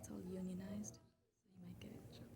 It's all unionized, so you might get it in trouble.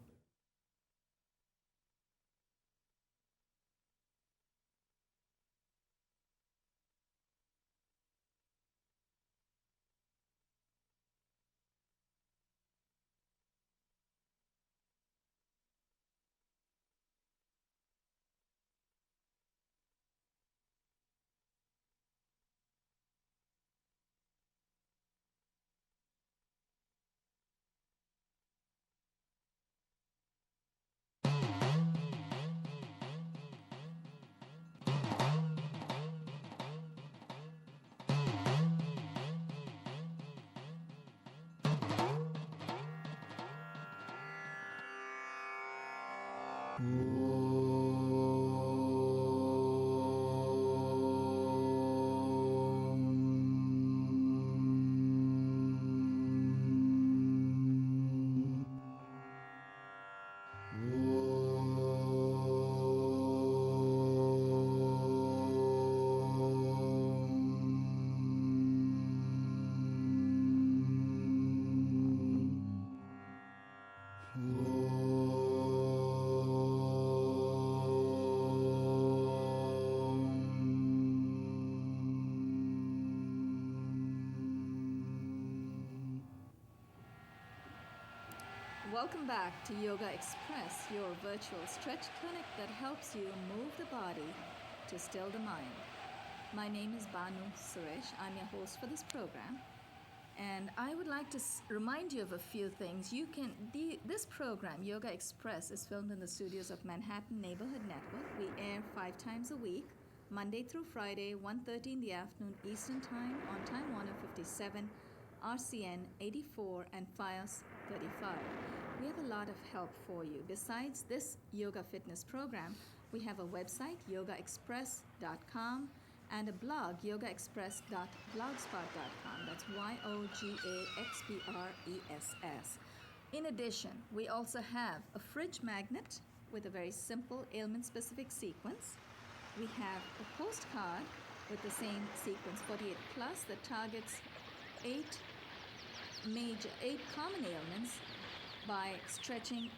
Welcome back to Yogaxpress, your virtual stretch clinic that helps you move the body to still the mind. My name is Banu Suresh. I'm your host for this program. And I would like to remind you of a few things. This program, Yogaxpress, is filmed in the studios of Manhattan Neighborhood Network. We air 5 times a week, Monday through Friday, 1:30 in the afternoon Eastern Time on Time Warner 57, RCN 84, and FiOS 35. We have a lot of help for you. Besides this yoga fitness program, we have a website, yogaxpress.com, and a blog, yogaxpress.blogspot.com. That's YOGAXPRESS. In addition, we also have a fridge magnet with a very simple ailment-specific sequence. We have a postcard with the same sequence, 48 plus, that targets 8 common ailments by stretching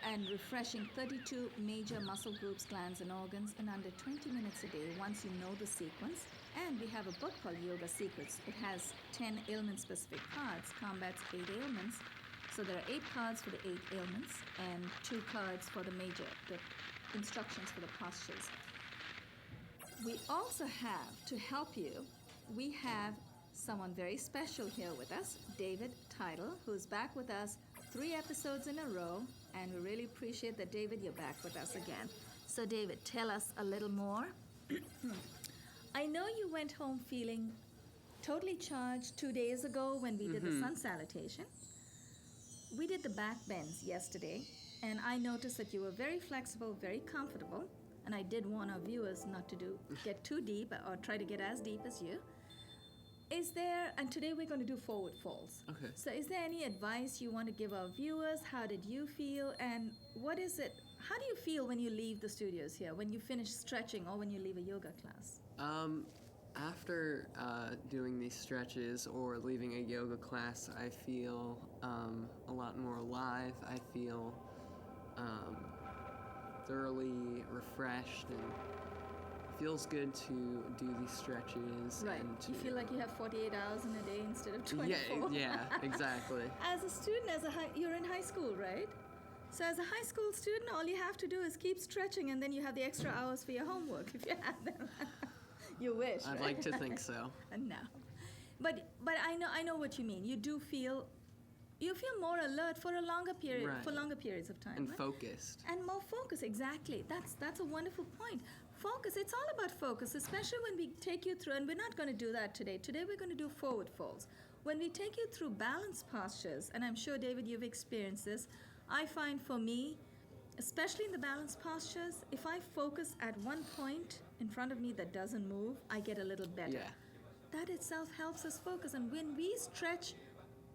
and refreshing 32 major muscle groups, glands, and organs in under 20 minutes a day once you know the sequence. And we have a book called Yoga Secrets. It has 10 ailment-specific cards, combats 8 ailments. So there are 8 cards for the 8 ailments and 2 cards for the instructions for the postures. We also have, to help you, we have someone very special here with us, David Teitel, who's back with us 3 episodes in a row, and we really appreciate that, David, you're back with us again. So, David, tell us a little more. I know you went home feeling totally charged 2 days ago when we did the sun salutation. We did the back bends yesterday, and I noticed that you were very flexible, very comfortable, and I did warn our viewers not to get too deep or try to get as deep as you. And today we're going to do forward folds. Okay. So is there any advice you want to give our viewers? How did you feel? And what is it? How do you feel when you leave the studios here, when you finish stretching or when you leave a yoga class? After doing these stretches or leaving a yoga class, I feel a lot more alive. I feel thoroughly refreshed, and it feels good to do these stretches. Right. And You feel like you have 48 hours in a day instead of 24. Yeah, exactly. As a student, you're in high school, right? So as a high school student, all you have to do is keep stretching, and then you have the extra hours for your homework if you have them. You wish. I'd right? like to think so. No, but I know what you mean. You feel more alert for a longer period, Right. for longer periods of time, And right? focused. And more focus. Exactly. That's a wonderful point. Focus. It's all about focus, especially when we take you through. And we're not going to do that today. Today we're going to do forward folds. When we take you through balance postures, and I'm sure, David, you've experienced this. I find for me, especially in the balance postures, if I focus at one point in front of me that doesn't move, I get a little better. Yeah. That itself helps us focus. And when we stretch,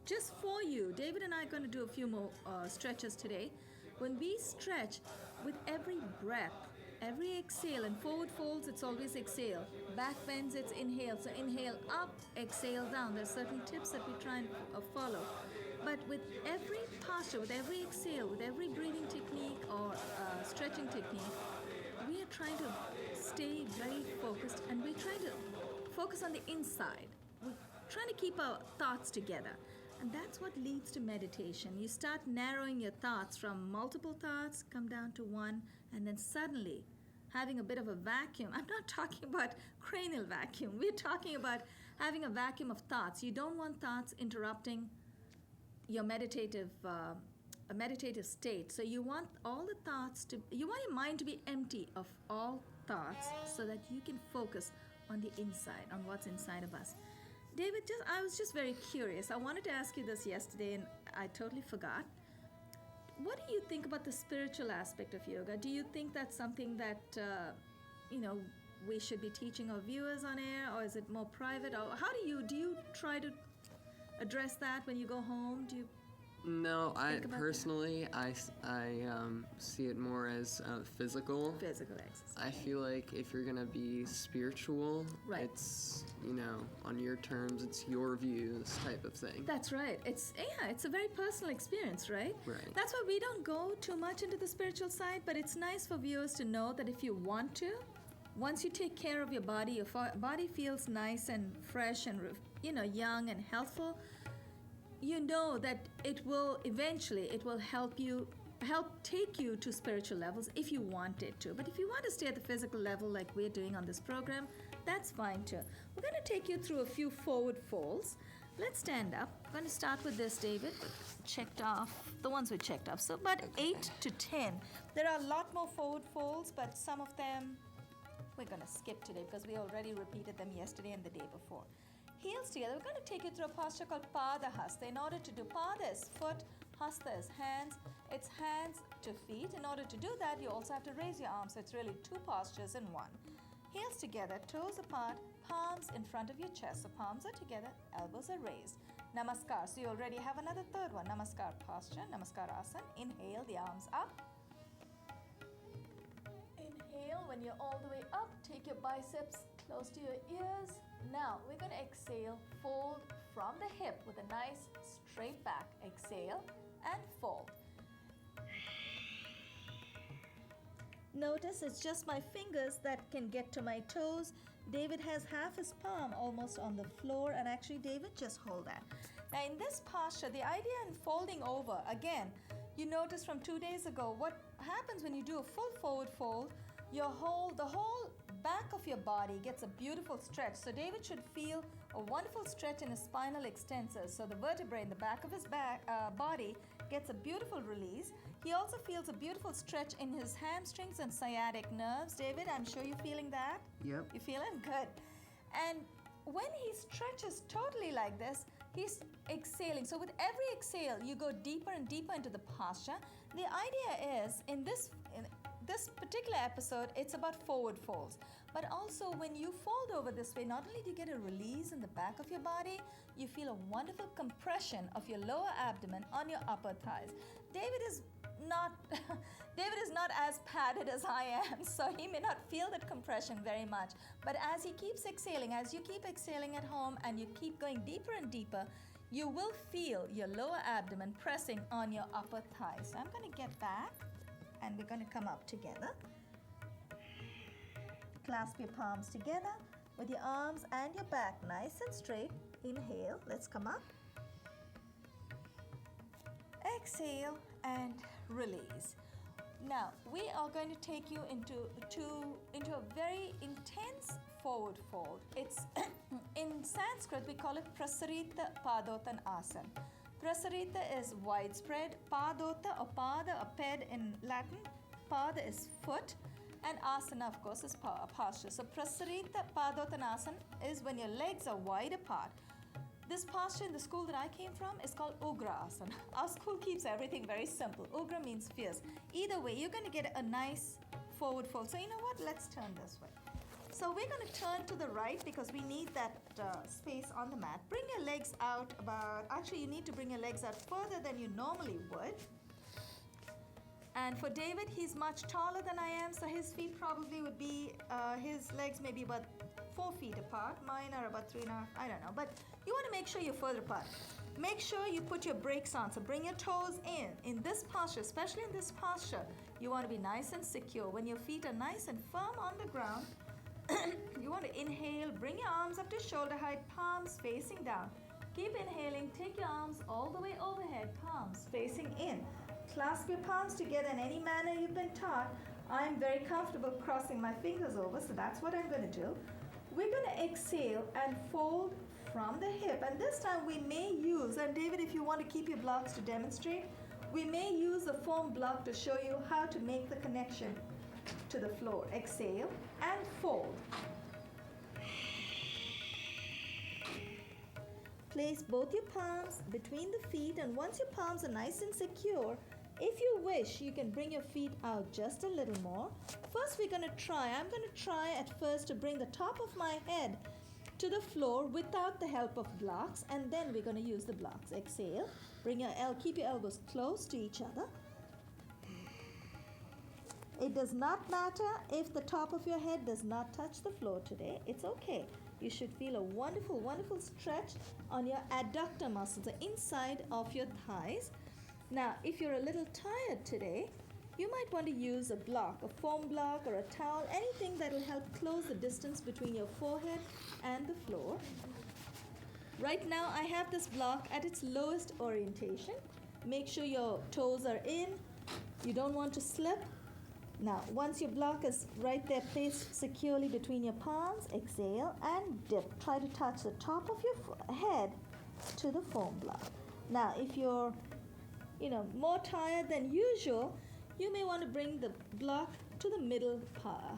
just for you, David and I are going to do a few more stretches today. When we stretch, with every breath, every exhale. And forward folds, it's always exhale. Back bends, it's inhale. So inhale up, exhale down. There's certain tips that we try and follow. But with every posture, with every exhale, with every breathing technique or stretching technique, we are trying to stay very focused, and we're trying to focus on the inside. We're trying to keep our thoughts together. And that's what leads to meditation. You start narrowing your thoughts from multiple thoughts, come down to one, and then suddenly having a bit of a vacuum. I'm not talking about cranial vacuum. We're talking about having a vacuum of thoughts. You don't want thoughts interrupting your meditative state. So you want all the thoughts you want your mind to be empty of all thoughts so that you can focus on the inside, on what's inside of us. David, I was just very curious. I wanted to ask you this yesterday and I totally forgot. What do you think about the spiritual aspect of yoga? Do you think that's something that, we should be teaching our viewers on air, or is it more private? Or how do you try to address that when you go home? Do you No, I think about personally, I see it more as physical. physical exercise? I feel like if you're gonna be spiritual, Right. it's on your terms, it's your views type of thing. That's right. It's a very personal experience, right? Right. That's why we don't go too much into the spiritual side, but it's nice for viewers to know that if you want to, once you take care of your body feels nice and fresh and young and healthful. You know that it will help take you to spiritual levels if you want it to. But if you want to stay at the physical level like we're doing on this program, that's fine too. We're going to take you through a few forward folds. Let's stand up. I'm going to start with this, David. Checked off, the ones we checked off. So about 8 to 10. There are a lot more forward folds, but some of them we're going to skip today because we already repeated them yesterday and the day before. Heels together. We're going to take you through a posture called Pada Hasta. In order to do Pada is foot, Hasta is hands. It's hands to feet. In order to do that, you also have to raise your arms. So it's really two postures in one. Heels together, toes apart, palms in front of your chest. So palms are together, elbows are raised. Namaskar. So you already have another third one. Namaskar posture, Namaskar asana. Inhale, the arms up. Inhale, when you're all the way up, take your biceps close to your ears. Now, we're going to exhale, fold from the hip with a nice straight back. Exhale and fold. Notice it's just my fingers that can get to my toes. David has half his palm almost on the floor, and actually, David, just hold that. Now, in this posture, the idea in folding over, again, you notice from 2 days ago, what happens when you do a full forward fold, the whole back of your body gets a beautiful stretch. So David should feel a wonderful stretch in his spinal extensors. So the vertebrae in the back of his body gets a beautiful release. He also feels a beautiful stretch in his hamstrings and sciatic nerves. David, I'm sure you're feeling that? Yep. You feeling good? And when he stretches totally like this, he's exhaling. So with every exhale, you go deeper and deeper into the posture. The idea is, in this particular episode, it's about forward folds. But also when you fold over this way, not only do you get a release in the back of your body, you feel a wonderful compression of your lower abdomen on your upper thighs. David is not as padded as I am, so he may not feel that compression very much. But as he keeps exhaling, as you keep exhaling at home and you keep going deeper and deeper, you will feel your lower abdomen pressing on your upper thighs. So I'm going to get back and we're going to come up together. Clasp your palms together with your arms and your back nice and straight. Inhale, let's come up. Exhale and release. Now, we are going to take you into a very intense forward fold. It's in Sanskrit we call it Prasarita Padotana Asana. Prasarita is widespread. Padota or pada, a ped in Latin. Pada is foot. And asana, of course, is posture. So Prasarita Padottanasana is when your legs are wide apart. This posture in the school that I came from is called Ugra Asana. Our school keeps everything very simple. Ugra means fierce. Either way, you're going to get a nice forward fold. So you know what? Let's turn this way. So we're going to turn to the right because we need that space on the mat. Bring your legs out you need to bring your legs out further than you normally would. And for David, he's much taller than I am, so his feet probably would be, his legs may be about 4 feet apart. Mine are about 3.5, I don't know. But you want to make sure you're further apart. Make sure you put your brakes on, so bring your toes in. In this posture, especially in this posture, you want to be nice and secure. When your feet are nice and firm on the ground, you want to inhale, bring your arms up to shoulder height, palms facing down. Keep inhaling, take your arms all the way overhead, palms facing in. Clasp your palms together in any manner you've been taught. I'm very comfortable crossing my fingers over, so that's what I'm going to do. We're going to exhale and fold from the hip, and this time we may use, and David, if you want to keep your blocks to demonstrate, we may use a foam block to show you how to make the connection to the floor. Exhale and fold. Place both your palms between the feet, and once your palms are nice and secure, if you wish, you can bring your feet out just a little more. First, I'm going to try at first to bring the top of my head to the floor without the help of blocks, and then we're going to use the blocks. Exhale, keep your elbows close to each other. It does not matter if the top of your head does not touch the floor today. It's okay. You should feel a wonderful, wonderful stretch on your adductor muscles, the inside of your thighs. Now, if you're a little tired today, you might want to use a block, a foam block or a towel, anything that will help close the distance between your forehead and the floor. Right now, I have this block at its lowest orientation. Make sure your toes are in. You don't want to slip. Now, once your block is right there placed securely between your palms, exhale and dip. Try to touch the top of your head to the foam block. Now, if you're more tired than usual, you may want to bring the block to the middle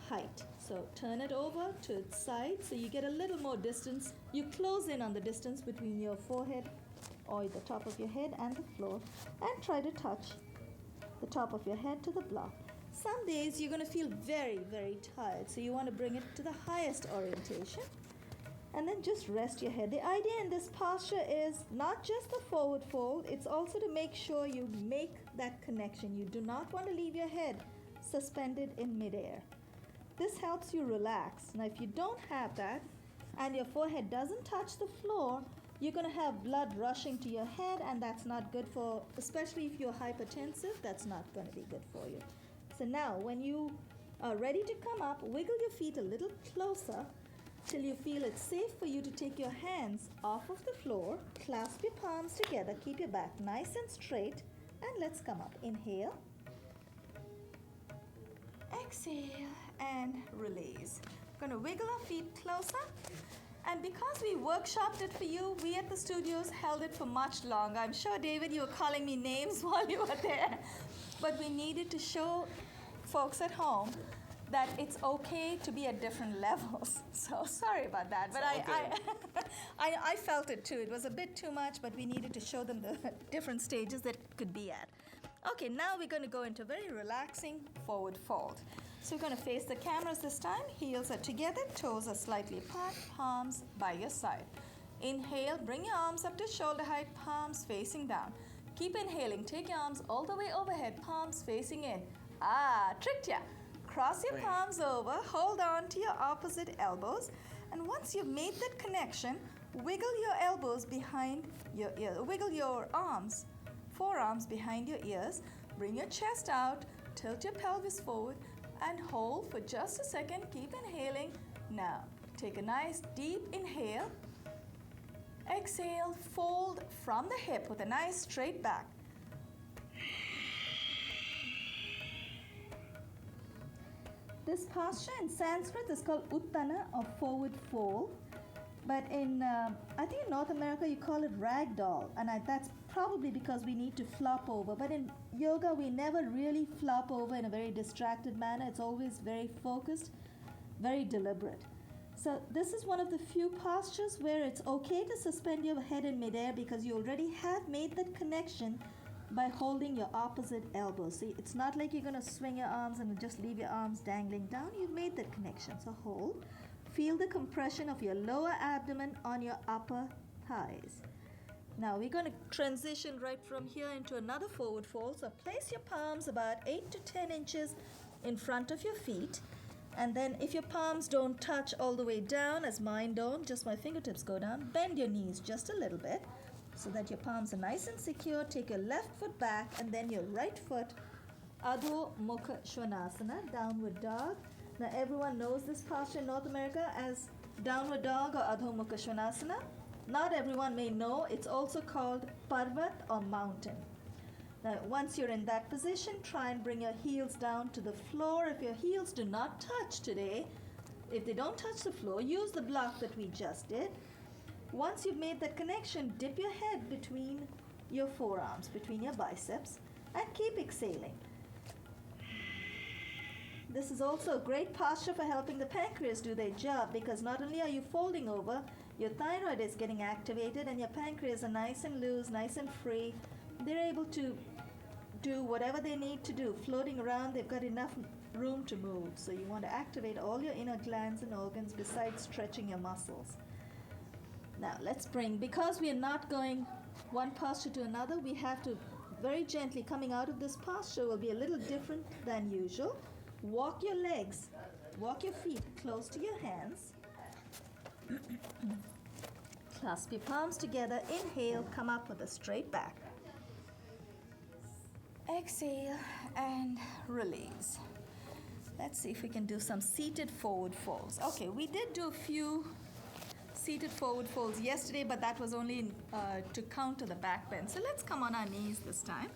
height. So turn it over to its side so you get a little more distance. You close in on the distance between your forehead or the top of your head and the floor, and try to touch the top of your head to the block. Some days you're going to feel very, very tired, so you want to bring it to the highest orientation. And then just rest your head. The idea in this posture is not just the forward fold, it's also to make sure you make that connection. You do not want to leave your head suspended in midair. This helps you relax. Now, if you don't have that and your forehead doesn't touch the floor, you're going to have blood rushing to your head, and that's not good for, especially if you're hypertensive, that's not going to be good for you. So now, when you are ready to come up, wiggle your feet a little closer till you feel it's safe for you to take your hands off of the floor. Clasp your palms together, keep your back nice and straight, and let's come up. Inhale, exhale, and release. We're going to wiggle our feet closer. And because we workshopped it for you, we at the studios held it for much longer. I'm sure, David, you were calling me names while you were there. But we needed to show folks at home that it's okay to be at different levels. So sorry about that. But I felt it too. It was a bit too much, but we needed to show them the different stages that it could be at. Okay, now we're going to go into very relaxing forward fold. So we're going to face the cameras this time. Heels are together, toes are slightly apart, palms by your side. Inhale, bring your arms up to shoulder height, palms facing down. Keep inhaling, take your arms all the way overhead, palms facing in. Tricked ya. Cross your palms over, hold on to your opposite elbows, and once you've made that connection, wiggle your elbows behind your ear. Wiggle your arms, forearms behind your ears. Bring your chest out, tilt your pelvis forward, and hold for just a second. Keep inhaling. Now, take a nice deep inhale. Exhale, fold from the hip with a nice straight back. This posture in Sanskrit is called Uttana, or forward fold. But I think in North America you call it ragdoll, and that's probably because we need to flop over. But in yoga, we never really flop over in a very distracted manner. It's always very focused, very deliberate. So this is one of the few postures where it's okay to suspend your head in midair because you already have made that connection by holding your opposite elbow. See, it's not like you're going to swing your arms and just leave your arms dangling down. You've made that connection. So hold. Feel the compression of your lower abdomen on your upper thighs. Now we're going to transition right from here into another forward fold. So place your palms about 8 to 10 inches in front of your feet. And then if your palms don't touch all the way down, as mine don't, just my fingertips go down, bend your knees just a little bit so that your palms are nice and secure. Take your left foot back and then your right foot, Adho Mukha Svanasana, downward dog. Now everyone knows this posture in North America as downward dog or Adho Mukha Svanasana. Not everyone may know it's also called Parvat or mountain. Now once you're in that position, try and bring your heels down to the floor. If your heels do not touch today, if they don't touch the floor, use the block that we just did. Once you've made that connection, dip your head between your forearms, between your biceps, and keep exhaling. This is also a great posture for helping the pancreas do their job, because not only are you folding over, your thyroid is getting activated and your pancreas are nice and loose, nice and free. They're able to do whatever they need to do. Floating around, they've got enough room to move. So you want to activate all your inner glands and organs besides stretching your muscles. Now let's bring, because we are not going one posture to another, we have to very gently, coming out of this posture will be a little different than usual. Walk your legs, walk your feet close to your hands. Clasp your palms together. Inhale, come up with a straight back. Exhale and release. Let's see if we can do some seated forward folds. Okay, we did do a few seated forward folds yesterday, but that was only to counter the back bend. So let's come on our knees this time.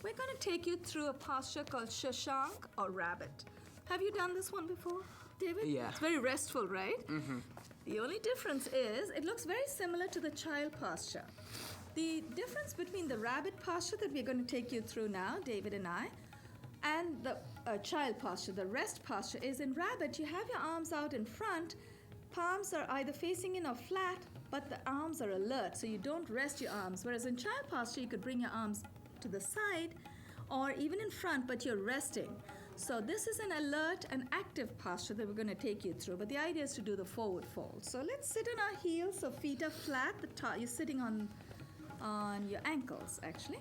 We're going to take you through a posture called Shashank or rabbit. Have you done this one before, David? Yeah. It's very restful, right? Mm-hmm. The only difference is it looks very similar to the child posture. The difference between the rabbit posture that we're going to take you through now, David and I, and the child posture, the rest posture, is in rabbit, you have your arms out in front, palms are either facing in or flat, but the arms are alert, so you don't rest your arms. Whereas in child posture, you could bring your arms to the side or even in front, but you're resting. So this is an alert and active posture that we're going to take you through, but the idea is to do the forward fold. So let's sit on our heels, so feet are flat, you're sitting on your ankles actually.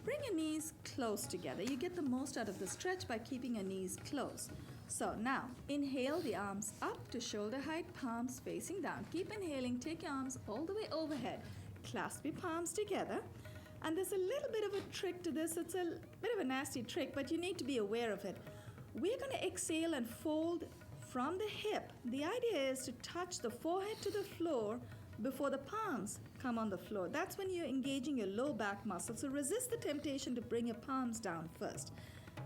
Bring your knees close together. You get the most out of the stretch by keeping your knees close. So now, inhale the arms up to shoulder height, palms facing down. Keep inhaling, take your arms all the way overhead. Clasp your palms together. And there's a little bit of a trick to this. It's a bit of a nasty trick, but you need to be aware of it. We're going to exhale and fold from the hip. The idea is to touch the forehead to the floor before the palms come on the floor. That's when you're engaging your low back muscle. So resist the temptation to bring your palms down first.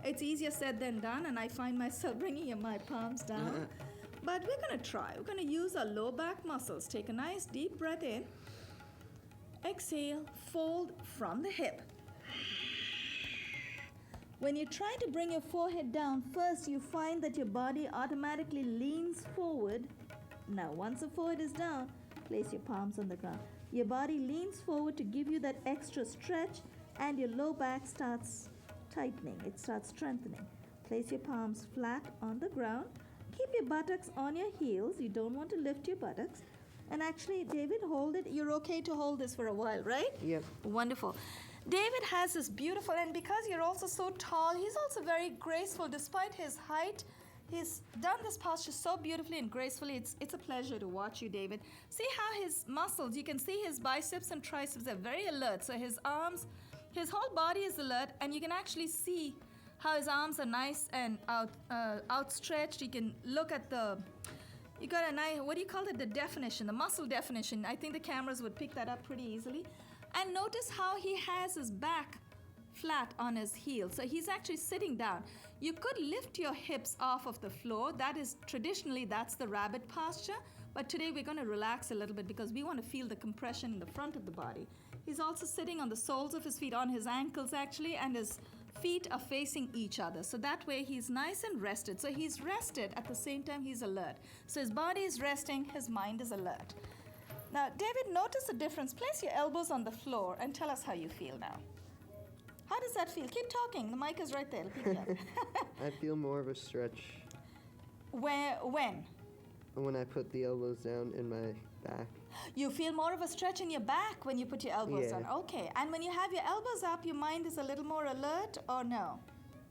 It's easier said than done, and I find myself bringing my palms down. But we're going to try. We're going to use our low back muscles. Take a nice deep breath in. Exhale, fold from the hip. When you try to bring your forehead down, first you find that your body automatically leans forward. Now, once the forehead is down, place your palms on the ground. Your body leans forward to give you that extra stretch, and your low back starts tightening. It starts strengthening. Place your palms flat on the ground. Keep your buttocks on your heels. You don't want to lift your buttocks. And actually, David, hold it. You're okay to hold this for a while, right? Yep. Wonderful. David has this beautiful, and because you're also so tall, he's also very graceful despite his height. He's done this posture so beautifully and gracefully. It's a pleasure to watch you, David. See how his muscles, you can see his biceps and triceps are very alert. So his arms, his whole body is alert, and you can actually see how his arms are nice and outstretched. You can look at you got a nice, what do you call it? The definition, the muscle definition. I think the cameras would pick that up pretty easily. And notice how he has his back flat on his heels. So he's actually sitting down. You could lift your hips off of the floor. That is traditionally, that's the rabbit posture. But today we're going to relax a little bit because we want to feel the compression in the front of the body. He's also sitting on the soles of his feet, on his ankles actually, and his feet are facing each other. So that way he's nice and rested. So he's rested at the same time he's alert. So his body is resting, his mind is alert. Now, David, notice the difference. Place your elbows on the floor and tell us how you feel now. How does that feel? Keep talking. The mic is right there. I feel more of a stretch. When? When I put the elbows down in my back. You feel more of a stretch in your back when you put your elbows Yeah. on. Okay. And when you have your elbows up, your mind is a little more alert or no?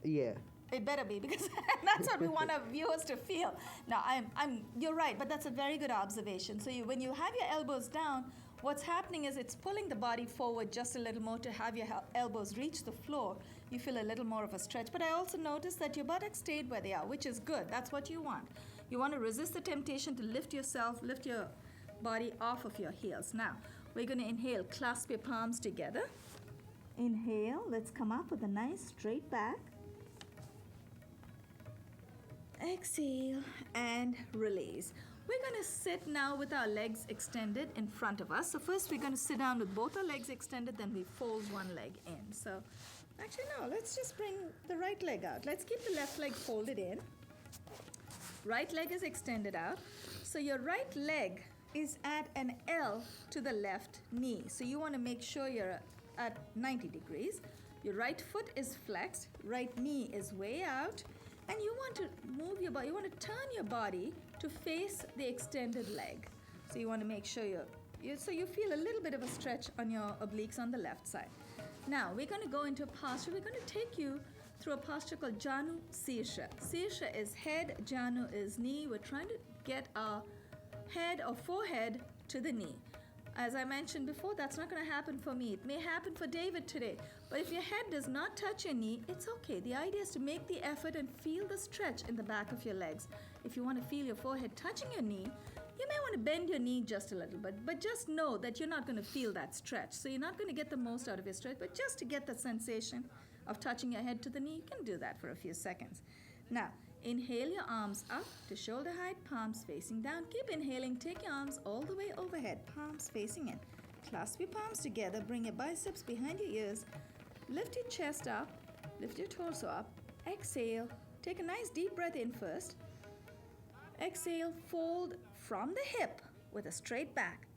Yeah. It better be because that's what we want our viewers to feel. Now, you're right, but that's a very good observation. So when you have your elbows down, what's happening is it's pulling the body forward just a little more to have your elbows reach the floor. You feel a little more of a stretch. But I also noticed that your buttocks stayed where they are, which is good. That's what you want. You want to resist the temptation to lift your body off of your heels. Now, we're going to inhale, clasp your palms together. Inhale, let's come up with a nice straight back. Exhale and release. We're going to sit now with our legs extended in front of us. So first we're going to sit down with both our legs extended, then we fold one leg in. So actually no, let's just bring the right leg out. Let's keep the left leg folded in. Right leg is extended out. So your right leg is at an L to the left knee. So you want to make sure you're at 90 degrees. Your right foot is flexed, right knee is way out. And you want to move your body, you want to turn your body to face the extended leg. So you want to make sure so you feel a little bit of a stretch on your obliques on the left side. Now, we're going to go into a posture. We're going to take you through a posture called Janu Sirsha. Sirsha is head, Janu is knee. We're trying to get our head or forehead to the knee. As I mentioned before, that's not going to happen for me. It may happen for David today. But if your head does not touch your knee, it's okay. The idea is to make the effort and feel the stretch in the back of your legs. If you want to feel your forehead touching your knee, you may want to bend your knee just a little bit. But just know that you're not going to feel that stretch. So you're not going to get the most out of your stretch. But just to get the sensation of touching your head to the knee, you can do that for a few seconds. Now, inhale your arms up to shoulder height, palms facing down. Keep inhaling. Take your arms all the way overhead, palms facing in. Clasp your palms together. Bring your biceps behind your ears. Lift your chest up. Lift your torso up. Exhale. Take a nice deep breath in first. Exhale. Fold from the hip with a straight back.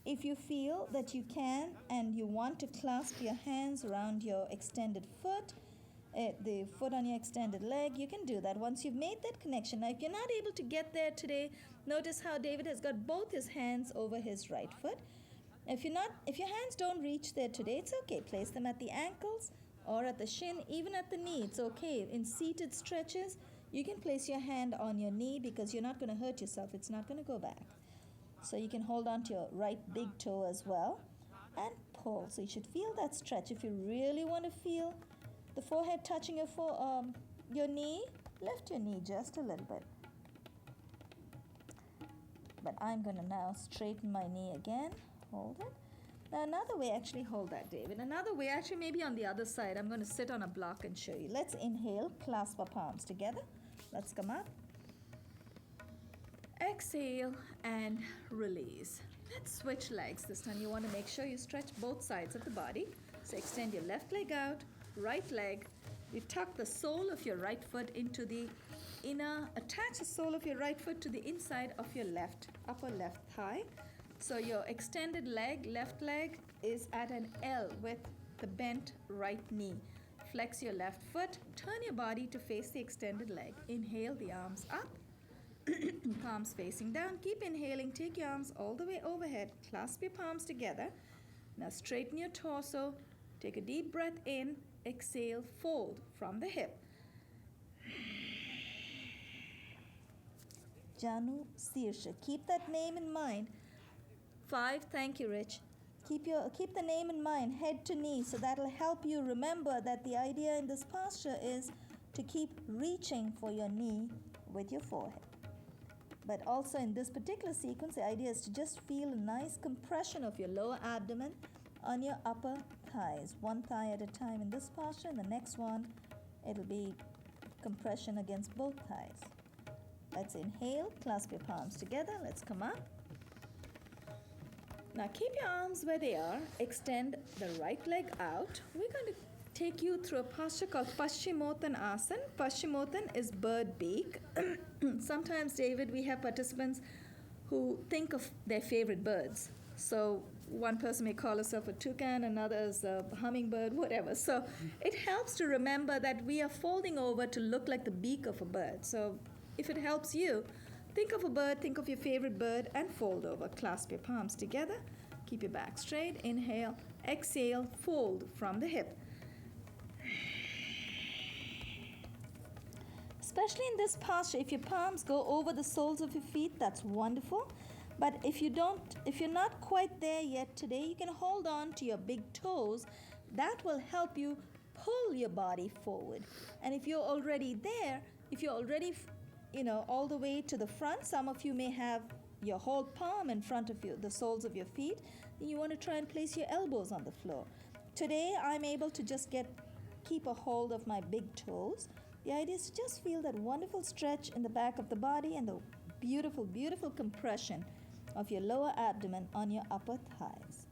If you feel that you can and you want to clasp your hands around your extended foot, the foot on your extended leg, you can do that once you've made that connection. Now, if you're not able to get there today, notice how David has got both his hands over his right foot. If your hands don't reach there today, it's okay. Place them at the ankles or at the shin, even at the knee. It's okay. In seated stretches, you can place your hand on your knee because you're not going to hurt yourself. It's not going to go back. So you can hold on to your right big toe as well and pull. So you should feel that stretch. If you really want to feel the forehead touching your knee, lift your knee just a little bit. But I'm going to now straighten my knee again. Hold it. Now another way, actually hold that, David. Another way, actually maybe on the other side, I'm going to sit on a block and show you. Let's inhale, clasp our palms together. Let's come up. Exhale and release. Let's switch legs. This time you want to make sure you stretch both sides of the body. So extend your left leg out, right leg. You tuck the sole of your right foot into the inner, attach the sole of your right foot to the inside of your upper left thigh. So your extended leg, left leg, is at an L with the bent right knee. Flex your left foot, turn your body to face the extended leg. Inhale, the arms up, palms facing down. Keep inhaling, take your arms all the way overhead, clasp your palms together. Now straighten your torso, take a deep breath in, exhale, fold from the hip. Janu Sirsha. Keep that name in mind. 5, thank you, Rich. Keep the name in mind, head to knee, so that'll help you remember that the idea in this posture is to keep reaching for your knee with your forehead. But also in this particular sequence, the idea is to just feel a nice compression of your lower abdomen on your upper thighs. One thigh at a time in this posture, and the next one, it'll be compression against both thighs. Let's inhale, clasp your palms together. Let's come up. Now keep your arms where they are. Extend the right leg out. We're going to take you through a posture called Paschimottanasana. Paschimottan is bird beak. Sometimes, David, we have participants who think of their favorite birds. So one person may call herself a toucan, another is a hummingbird, whatever. So it helps to remember that we are folding over to look like the beak of a bird. So if it helps you, Think of a bird, think of your favorite bird, and fold over. Clasp your palms together. Keep your back straight. Inhale, exhale, fold from the hip. Especially in this posture, if your palms go over the soles of your feet, that's wonderful. But if you're not quite there yet today, you can hold on to your big toes. That will help you pull your body forward. And if you're already there, if you're already, all the way to the front, some of you may have your whole palm in front of you, the soles of your feet, then you want to try and place your elbows on the floor. Today, I'm able to just keep a hold of my big toes. The idea is to just feel that wonderful stretch in the back of the body and the beautiful, beautiful compression of your lower abdomen on your upper thighs.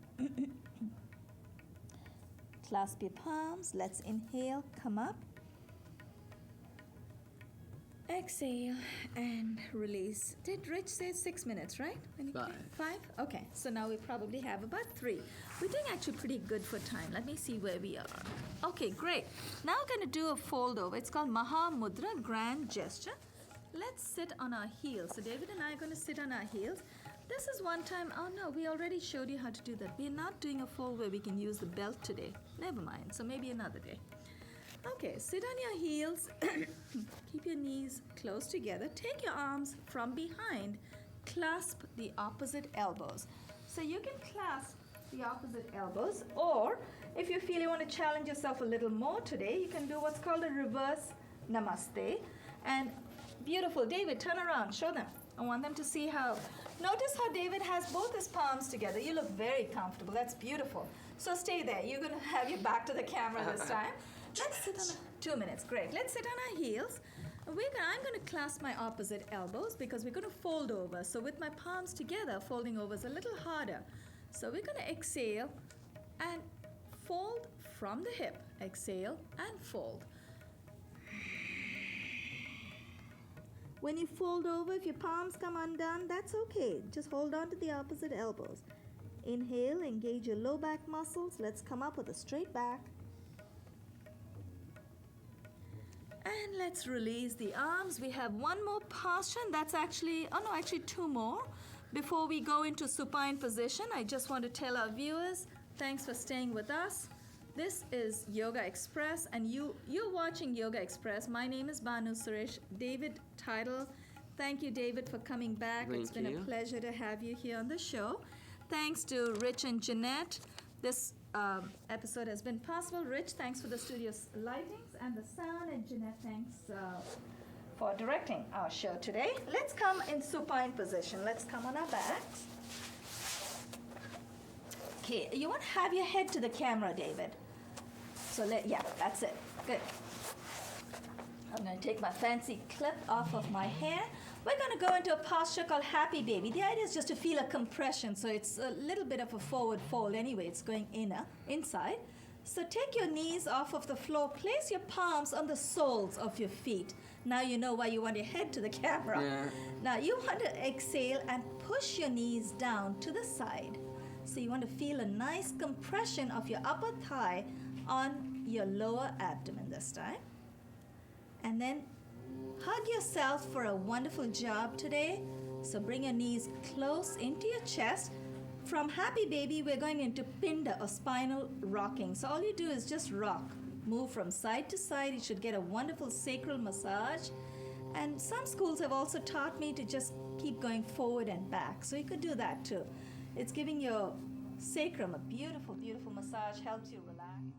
Clasp your palms. Let's inhale, come up. Exhale and release. Did Rich say 6 minutes, right? 5? Okay, so now we probably have about 3. We're doing actually pretty good for time. Let me see where we are. Okay, great. Now we're going to do a fold over. It's called Maha Mudra, grand gesture. Let's sit on our heels. So David and I are going to sit on our heels. This is one time, oh no, we already showed you how to do that. We're not doing a fold where we can use the belt today. Never mind, so maybe another day. Okay, sit on your heels. Keep your knees close together. Take your arms from behind. Clasp the opposite elbows. So you can clasp the opposite elbows, or if you feel you want to challenge yourself a little more today, you can do what's called a reverse namaste. And beautiful. David, turn around. Show them. I want them to see how. Notice how David has both his palms together. You look very comfortable. That's beautiful. So stay there. You're going to have your back to the camera this time. Let's sit on 2 minutes. Great. Let's sit on our heels. I'm going to clasp my opposite elbows because we're going to fold over. So with my palms together, folding over is a little harder. So we're going to exhale and fold from the hip. Exhale and fold. When you fold over, if your palms come undone, that's okay. Just hold on to the opposite elbows. Inhale, engage your low back muscles. Let's come up with a straight back. And let's release the arms. We have one more posture, and that's actually 2 more. Before we go into supine position, I just want to tell our viewers, thanks for staying with us. This is Yogaxpress, and you're watching Yogaxpress. My name is Banu Suresh. David Teitel. Thank you, David, for coming back. It's been a pleasure to have you here on the show. Thanks to Rich and Jeanette. This episode has been possible. Rich, thanks for the studio's lightings and the sound, and Jeanette, thanks for directing our show today. Let's come in supine position. Let's come on our backs. Okay, you want to have your head to the camera, David. So that's it. Good. I'm going to take my fancy clip off of my hair. We're going to go into a posture called Happy Baby. The idea is just to feel a compression, so it's a little bit of a forward fold anyway. It's going inside. So take your knees off of the floor. Place your palms on the soles of your feet. Now you know why you want your head to the camera. Yeah. Now you want to exhale and push your knees down to the side. So you want to feel a nice compression of your upper thigh on your lower abdomen this time. And then hug yourself for a wonderful job today. So bring your knees close into your chest. From Happy Baby, we're going into Pinda or spinal rocking. So all you do is just rock. Move from side to side. You should get a wonderful sacral massage. And some schools have also taught me to just keep going forward and back. So you could do that too. It's giving your sacrum a beautiful, beautiful massage, helps you relax.